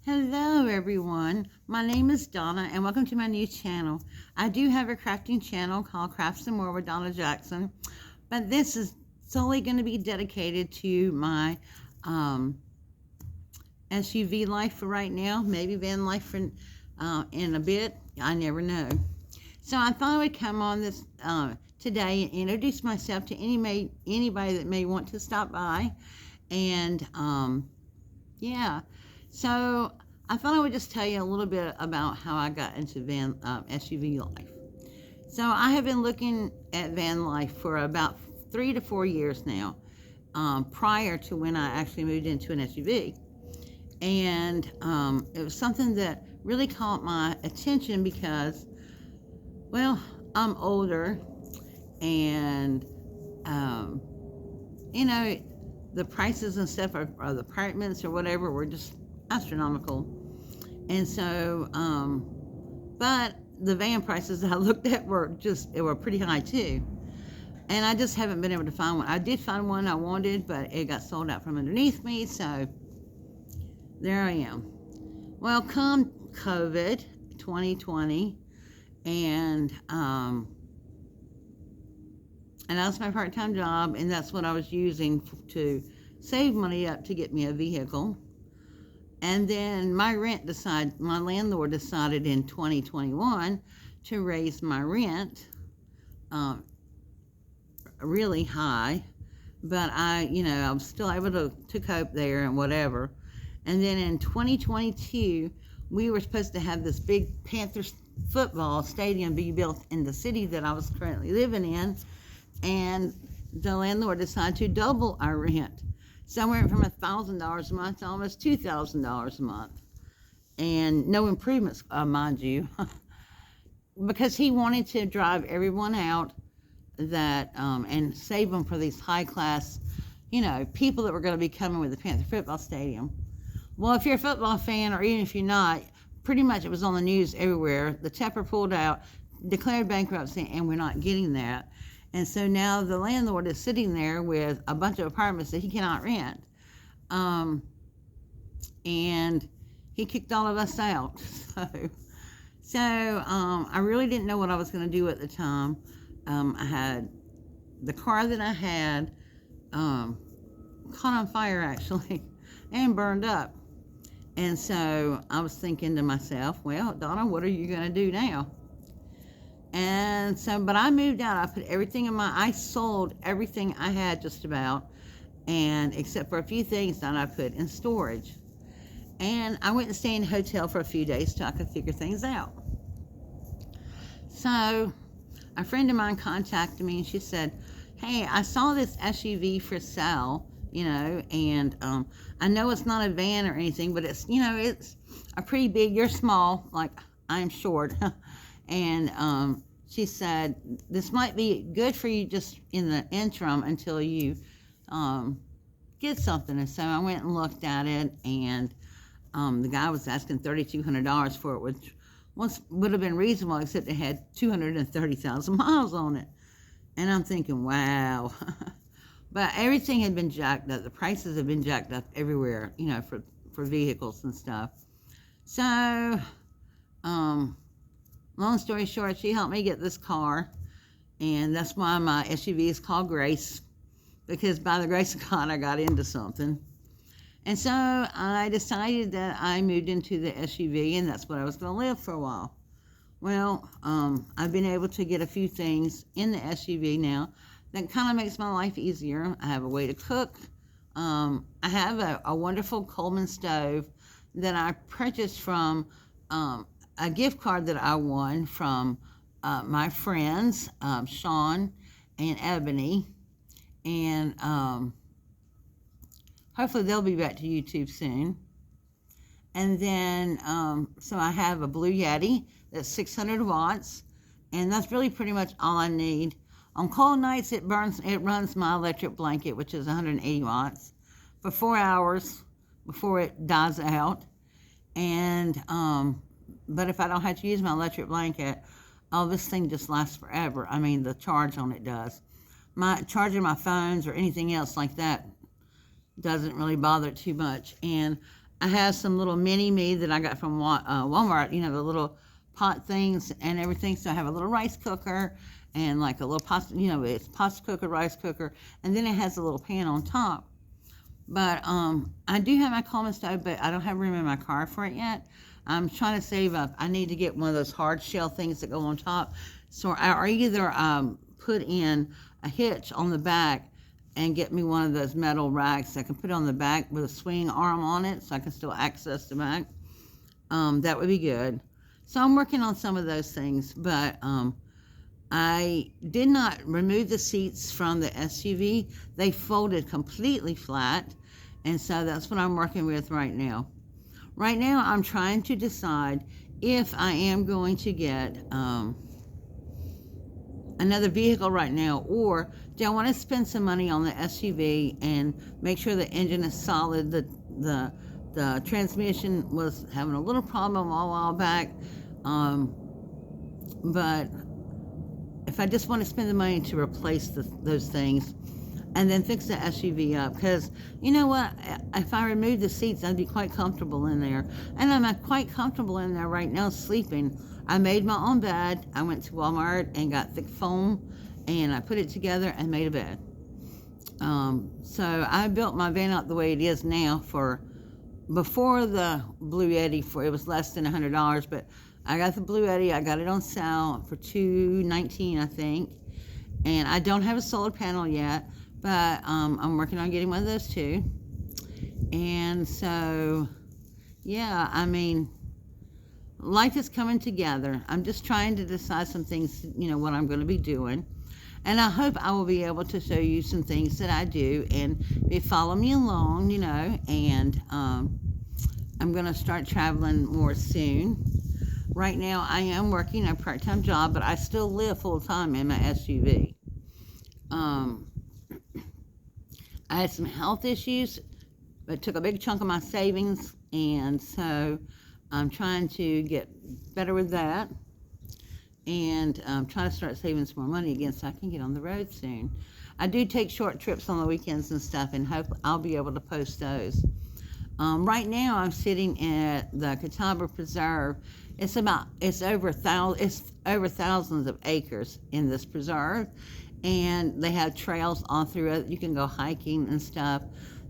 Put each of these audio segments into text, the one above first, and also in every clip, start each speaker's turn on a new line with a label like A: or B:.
A: Hello everyone, my name is Donna and welcome to my new channel. I do have a crafting channel called Crafts and More with Donna Jackson, but this is solely going to be dedicated to my SUV life for right now, maybe van life for, in a bit, I never know. So I thought I would come on this today and introduce myself to anybody that may want to stop by, and yeah. So I thought I would just tell you a little bit about how I got into SUV life. So I have been looking at van life for about 3 to 4 years now, prior to when I actually moved into an SUV. And it was something that really caught my attention because, well, I'm older and, you know, the prices and stuff of the apartments or whatever were just astronomical. And so, but the van prices that I looked at were pretty high too. And I just haven't been able to find one. I did find one I wanted, but it got sold out from underneath me, so there I am. Well, come COVID 2020, and I lost my part-time job, and that's what I was using to save money up to get me a vehicle. And then my landlord decided in 2021 to raise my rent really high, but I was still able to cope there and whatever. And then in 2022, we were supposed to have this big Panthers football stadium be built in the city that I was currently living in, and the landlord decided to double our rent. So I went from $1,000 a month to almost $2,000 a month. And no improvements, mind you, because he wanted to drive everyone out and save them for these high-class, people that were going to be coming with the Panther football stadium. Well, if you're a football fan, or even if you're not, pretty much it was on the news everywhere. The Tepper pulled out, declared bankruptcy, and we're not getting that. And so now the landlord is sitting there with a bunch of apartments that he cannot rent. And he kicked all of us out. So I really didn't know what I was going to do at the time. I had the car that I had caught on fire, actually, and burned up. And so I was thinking to myself, well, Donna, what are you going to do now? And so, but I moved out. I put everything I sold everything I had just about, and except for a few things that I put in storage. And I went and stayed in a hotel for a few days till I could figure things out. So a friend of mine contacted me and she said, hey, I saw this SUV for sale, and I know it's not a van or anything, but it's, it's a pretty big, you're small, like I'm short. And she said, this might be good for you just in the interim until you get something. And so I went and looked at it, and the guy was asking $3,200 for it, which would have been reasonable, except it had 230,000 miles on it. And I'm thinking, wow. But everything had been jacked up. The prices have been jacked up everywhere, for vehicles and stuff. So, long story short, she helped me get this car, and that's why my SUV is called Grace, because by the grace of God, I got into something. And so I decided that I moved into the SUV, and that's what I was going to live for a while. Well, I've been able to get a few things in the SUV now that kind of makes my life easier. I have a way to cook. I have a wonderful Coleman stove that I purchased from a gift card that I won from my friends, Sean and Ebony, and hopefully they'll be back to YouTube soon. And then, so I have a Blue Yeti that's 600 watts, and that's really pretty much all I need. On cold nights, it runs my electric blanket, which is 180 watts, for 4 hours before it dies out. And but if I don't have to use my electric blanket, this thing just lasts forever. I mean, the charge on it does. Charging my phones or anything else like that doesn't really bother it too much. And I have some little mini-me that I got from Walmart, you know, the little pot things and everything. So I have a little rice cooker and like a little pasta, you know, it's pasta cooker, rice cooker, and then it has a little pan on top. But I do have my Coleman stove, but I don't have room in my car for it yet. I'm trying to save up. I need to get one of those hard shell things that go on top. So I either put in a hitch on the back and get me one of those metal racks I can put on the back with a swing arm on it so I can still access the back. That would be good. So I'm working on some of those things, but I did not remove the seats from the SUV. They folded completely flat, and so that's what I'm working with right now. Right now, I'm trying to decide if I am going to get another vehicle right now, or do I want to spend some money on the SUV and make sure the engine is solid. The transmission was having a little problem a while back, but if I just want to spend the money to replace those things and then fix the SUV up, because you know what, if I remove the seats, I'd be quite comfortable in there, and I'm quite comfortable in there right now sleeping. I made my own bed. I went to Walmart and got thick foam, and I put it together and made a bed. So I built my van out the way it is now. Before the Blue Yeti, it was less than $100, but I got the Blue Yeti. I got it on sale for $219, I think, and I don't have a solar panel yet, but I'm working on getting one of those too. And so, yeah, I mean, life is coming together. I'm just trying to decide some things, you know, what I'm going to be doing. And I hope I will be able to show you some things that I do, and follow me along, you know, and I'm going to start traveling more soon. Right now, I am working a part-time job, but I still live full-time in my SUV. I had some health issues, but it took a big chunk of my savings, and so I'm trying to get better with that, and trying to start saving some more money again so I can get on the road soon. I do take short trips on the weekends and stuff, and hope I'll be able to post those. Right now, I'm sitting at the Catawba Preserve. It's over thousands of acres in this preserve, and they have trails all through it. You can go hiking and stuff.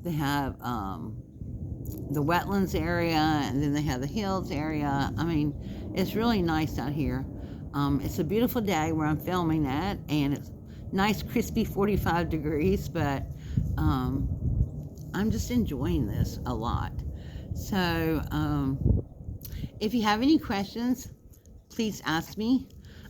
A: They have the wetlands area, and then they have the hills area. I mean, it's really nice out here. It's a beautiful day where I'm filming at, and it's nice, crispy 45 degrees, but I'm just enjoying this a lot. So, if you have any questions, please ask me.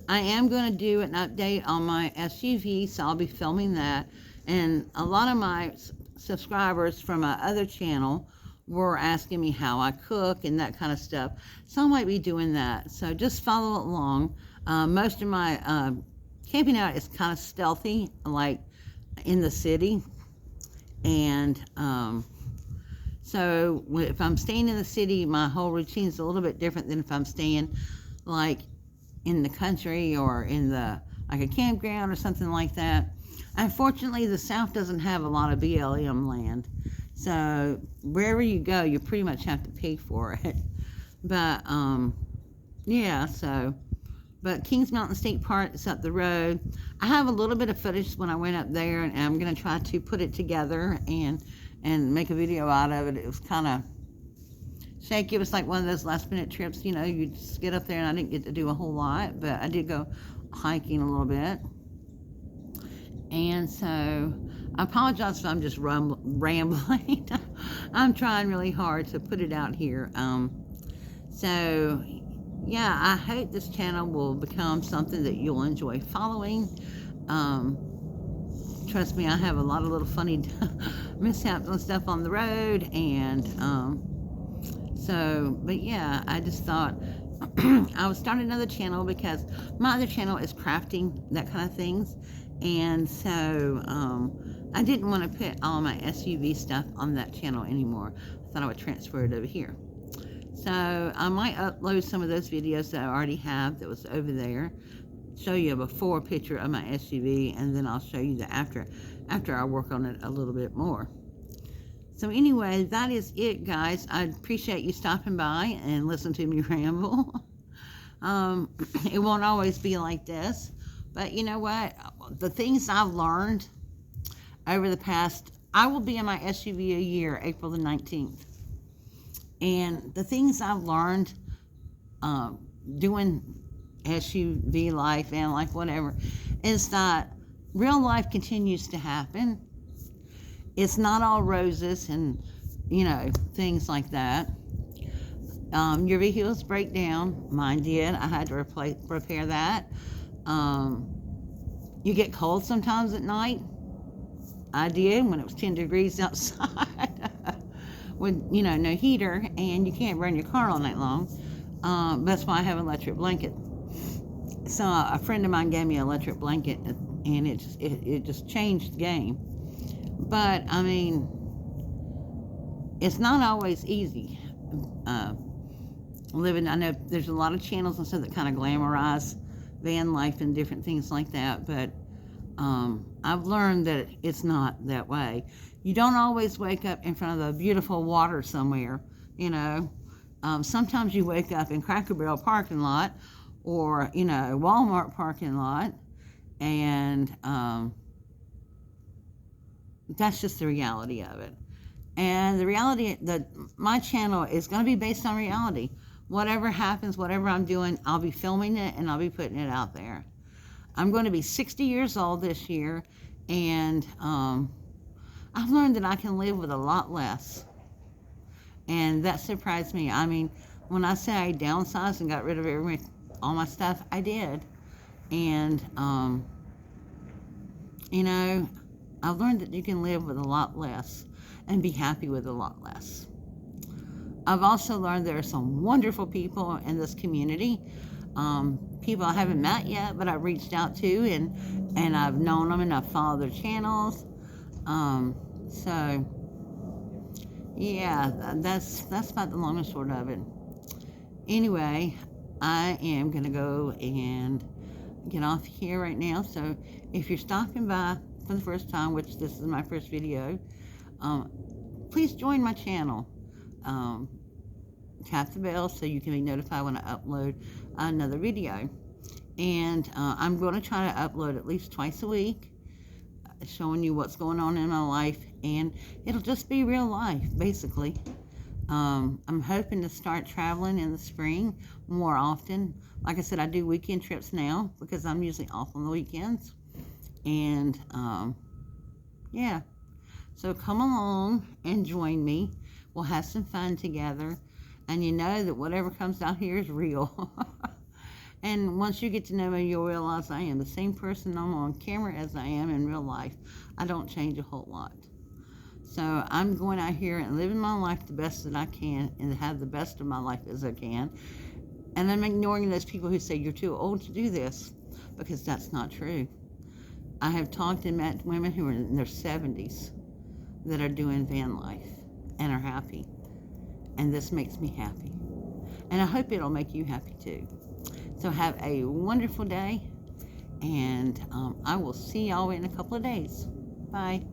A: I am going to do an update on my SUV, so I'll be filming that. And a lot of my subscribers from my other channel were asking me how I cook and that kind of stuff. So I might be doing that. So just follow along. Most of my camping out is kind of stealthy, like in the city. And so if I'm staying in the city, my whole routine is a little bit different than if I'm staying like in the country or in like a campground or something like that. Unfortunately, the South doesn't have a lot of BLM land. So wherever you go, you pretty much have to pay for it. But yeah, but Kings Mountain State Park is up the road. I have a little bit of footage when I went up there, and I'm going to try to put it together and make a video out of it. It was kind of shaky. It was like one of those last minute trips, you know, you just get up there, and I didn't get to do a whole lot, but I did go hiking a little bit. And so I apologize if I'm just rambling. I'm trying really hard to put it out here. So yeah, I hope this channel will become something that you'll enjoy following. Trust me, I have a lot of little funny mishaps and stuff on the road, and but yeah, I just thought I would start another channel because my other channel is crafting, that kind of things, and so I didn't want to put all my SUV stuff on that channel anymore. I thought I would transfer it over here. So I might upload some of those videos that I already have that was over there, show you a before picture of my SUV, and then I'll show you the after I work on it a little bit more. So anyway, that is it, guys. I appreciate you stopping by and listening to me ramble. It won't always be like this, but you know what? The things I've learned over the past, I will be in my SUV a year, April the 19th. And the things I've learned doing SUV life, van life, whatever, is that real life continues to happen. It's not all roses and, things like that. Your vehicles break down. Mine did. I had to repair that. You get cold sometimes at night. I did when it was 10 degrees outside with, no heater, and you can't run your car all night long. That's why I have an electric blanket. So a friend of mine gave me an electric blanket, and it just changed the game. But, I mean, it's not always easy living. I know there's a lot of channels and stuff that kind of glamorize van life and different things like that, but I've learned that it's not that way. You don't always wake up in front of the beautiful water somewhere, Sometimes you wake up in Cracker Barrel parking lot or, Walmart parking lot, and that's just the reality of it. And the reality that my channel is going to be based on reality. Whatever happens, whatever I'm doing, I'll be filming it and I'll be putting it out there. I'm going to be 60 years old this year, and I've learned that I can live with a lot less. And that surprised me. I mean, when I say I downsized and got rid of all my stuff, I did. And, I've learned that you can live with a lot less and be happy with a lot less. I've also learned there are some wonderful people in this community. People I haven't met yet, but I've reached out to, and I've known them, and I've followed their channels. So, yeah, that's about the long and short of it. Anyway, I am going to go and get off here right now. So, if you're stopping by for the first time, which this is my first video, please join my channel. Tap the bell so you can be notified when I upload another video. And I'm going to try to upload at least twice a week, showing you what's going on in my life, and it'll just be real life, basically. I'm hoping to start traveling in the spring more often. Like I said, I do weekend trips now because I'm usually off on the weekends. And, yeah. So come along and join me. We'll have some fun together. And you know that whatever comes out here is real. And once you get to know me, you'll realize I am the same person I'm on camera as I am in real life. I don't change a whole lot. So I'm going out here and living my life the best that I can and have the best of my life as I can. And I'm ignoring those people who say you're too old to do this, because that's not true. I have talked and met women who are in their 70s that are doing van life and are happy. And this makes me happy. And I hope it'll make you happy too. So have a wonderful day, and I will see y'all in a couple of days. Bye.